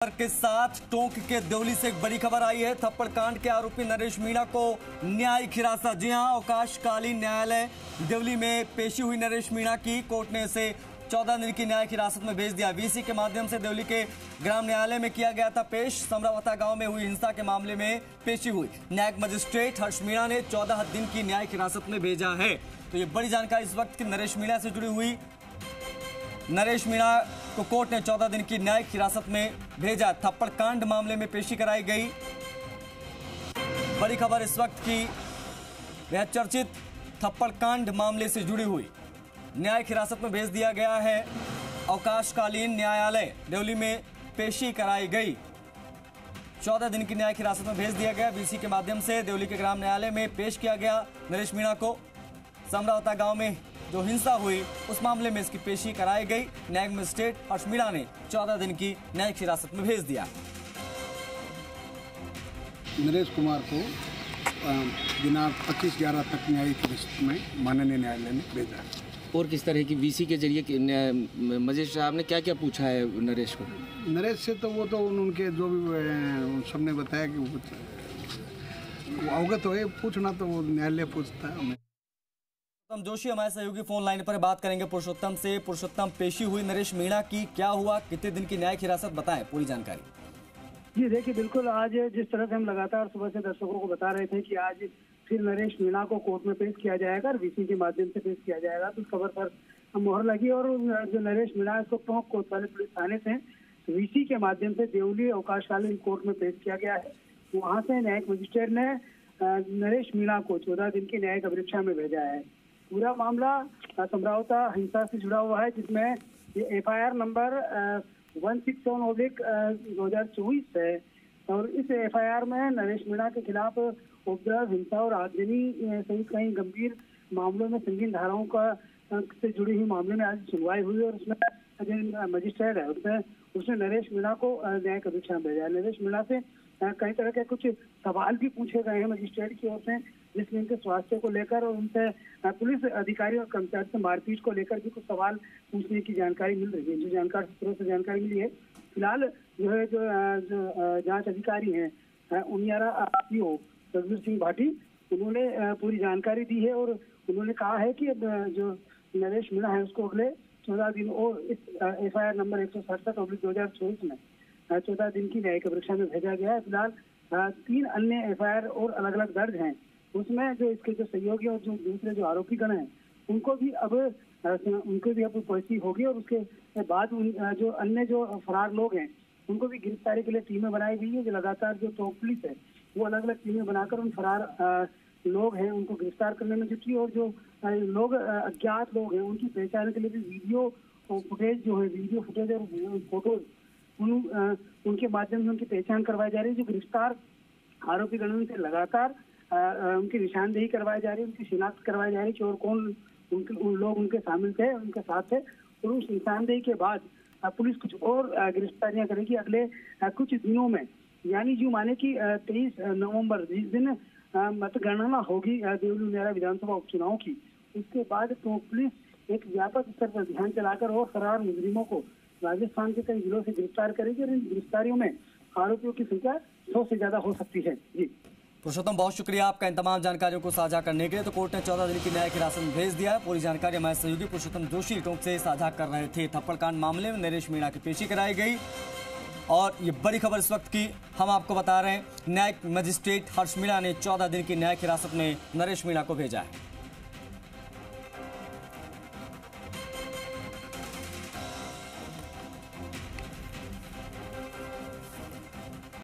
के साथ टोंक के देवली से एक बड़ी खबर आई है। थप्पड़ कांड के आरोपी नरेश मीणा को न्यायिक हिरासत। जी हां, अवकाशकालीन न्यायालय देवली में पेशी हुई नरेश मीणा की कोर्ट ने इसे 14 दिन की न्यायिक हिरासत में भेज दिया। वीसी के माध्यम से देवली के ग्राम न्यायालय में किया गया था पेश। समरावता गांव में हुई हिंसा के मामले में पेशी हुई। न्यायिक मजिस्ट्रेट हर्ष मीणा ने 14 दिन की न्यायिक हिरासत में भेजा है। तो ये बड़ी जानकारी इस वक्त की नरेश मीणा से जुड़ी हुई। नरेश मीणा को कोर्ट ने 14 दिन की न्यायिक हिरासत में भेजा। थप्पड़ कांड मामले में पेशी कराई गई। बड़ी खबर इस वक्त की, यह चर्चित थप्पड़ कांड मामले से जुड़ी हुई। न्यायिक हिरासत में भेज दिया गया है। अवकाशकालीन न्यायालय देवली में पेशी कराई गई। 14 दिन की न्यायिक हिरासत में भेज दिया गया। वीसी के माध्यम से देवली के ग्राम न्यायालय में पेश किया गया नरेश मीणा को। समरावता गांव में जो हिंसा हुई उस मामले में इसकी पेशी कराई गई। न्यायिक मजिस्ट्रेट हर्ष मीणा ने 14 दिन की न्यायिक हिरासत में भेज दिया। नरेश कुमार को दिनांक 25/11 तक न्यायिक हिरासत में माननीय न्यायालय ने भेजा। और किस तरह की वीसी के जरिए मजिस्ट्रेट साहब ने क्या क्या पूछा है नरेश को? नरेश से तो वो तो उनके जो भी सबने बताया कि वो अवगत हो, पूछना तो वो न्यायालय पूछता है। पुरुषोत्तम जोशी हमारे सहयोगी फोन लाइन पर बात करेंगे पुरुषोत्तम से। पुरुषोत्तम, पेशी हुई नरेश मीणा की, क्या हुआ, कितने दिन की न्यायिक हिरासत, बताएं पूरी जानकारी। जी देखिए, बिल्कुल आज जिस तरह से हम लगातार सुबह से दर्शकों को बता रहे थे कि आज फिर नरेश मीणा को कोर्ट में पेश किया जाएगा और वीसी के माध्यम से पेश किया जाएगा, तो इस खबर पर मोहर लगी। और जो नरेश मीणा है इसको टोंक कोतवाली पुलिस थाने से वीसी के माध्यम से देवली अवकाशकालीन कोर्ट में पेश किया गया है। वहाँ से न्यायिक मजिस्ट्रेट ने नरेश मीणा को 14 दिन की न्यायिक अभिरक्षा में भेजा है। पूरा मामला समरावता हिंसा से जुड़ा हुआ है, जिसमें ये FIR नंबर 167/2024 है। और इस FIR में नरेश मीणा के खिलाफ उपद्रव, हिंसा और आगजनी सहित कई गंभीर मामलों में संगीन धाराओं से जुड़ी हुई मामले में आज सुनवाई हुई। और उसमें जो मजिस्ट्रेट है उसने नरेश मीणा को न्यायिक अभिरक्षा में भेजा है। नरेश मीणा से कई तरह के कुछ सवाल भी पूछे गए हैं मजिस्ट्रेट की ओर से, जिसमें उनके स्वास्थ्य को लेकर और उनसे पुलिस अधिकारी और कर्मचारी से मारपीट को लेकर भी कुछ सवाल पूछने की जानकारी मिल रही है। जो जानकार सूत्रों से जानकारी मिली है, फिलहाल जो है जो जांच अधिकारी हैं उनियारा PO रघुवीर सिंह भाटी, उन्होंने पूरी जानकारी दी है। और उन्होंने कहा है कि जो नरेश मीणा है उसको अगले 14 दिन और इस FIR नंबर 167/2024 में 14 दिन की न्यायिक परीक्षा में भेजा गया है। फिलहाल 3 अन्य FIR और अलग अलग दर्ज हैं। उसमें जो इसके जो सहयोगी और जो दूसरे जो आरोपी गण हैं उनको भी अब पेशी होगी। और उसके बाद जो अन्य जो फरार लोग हैं उनको भी गिरफ्तारी के लिए टीमें बनाई गई है। जो लगातार जो टोंक पुलिस है वो अलग अलग टीमें बनाकर उन फरार लोग हैं उनको गिरफ्तार करने में जुटी। और जो लोग अज्ञात लोग हैं उनकी पहचान के लिए भी वीडियो फुटेज और फोटोज उनके माध्यम से उनकी पहचान करवाई जा रही है। जो गिरफ्तार आरोपी गणों से लगातार उनकी निशानदेही करवाई जा रही है, उनकी शिनाख्त करवाई जा रही है और कौन उन लोग उनके शामिल थे, उनके साथ थे। और उस निशानदेही के बाद पुलिस कुछ और गिरफ्तारियां करेगी अगले कुछ दिनों में। यानी जो माने कि 23 नवंबर जिस दिन मतगणना होगी देवली उनियारा विधानसभा उपचुनाव की, उसके बाद तो पुलिस एक व्यापक स्तर पर अभियान चलाकर और फरार मुजरिमों को राजस्थान के कई जिलों से गिरफ्तार करेगी। और इन गिरफ्तारियों में आरोपियों की संख्या 100 से ज्यादा हो सकती है। जी पुरुषोत्तम, बहुत शुक्रिया आपका इन तमाम जानकारियों को साझा करने के लिए। तो कोर्ट ने 14 दिन की न्यायिक हिरासत में भेज दिया है। पूरी जानकारी हमारे सहयोगी पुरुषोत्तम जोशी टोंक से साझा कर रहे थे। थप्पड़ कांड मामले में नरेश मीणा की पेशी कराई गई और ये बड़ी खबर इस वक्त की हम आपको बता रहे हैं। न्यायिक मजिस्ट्रेट हर्ष मीणा ने 14 दिन की न्यायिक हिरासत में नरेश मीणा को भेजा है।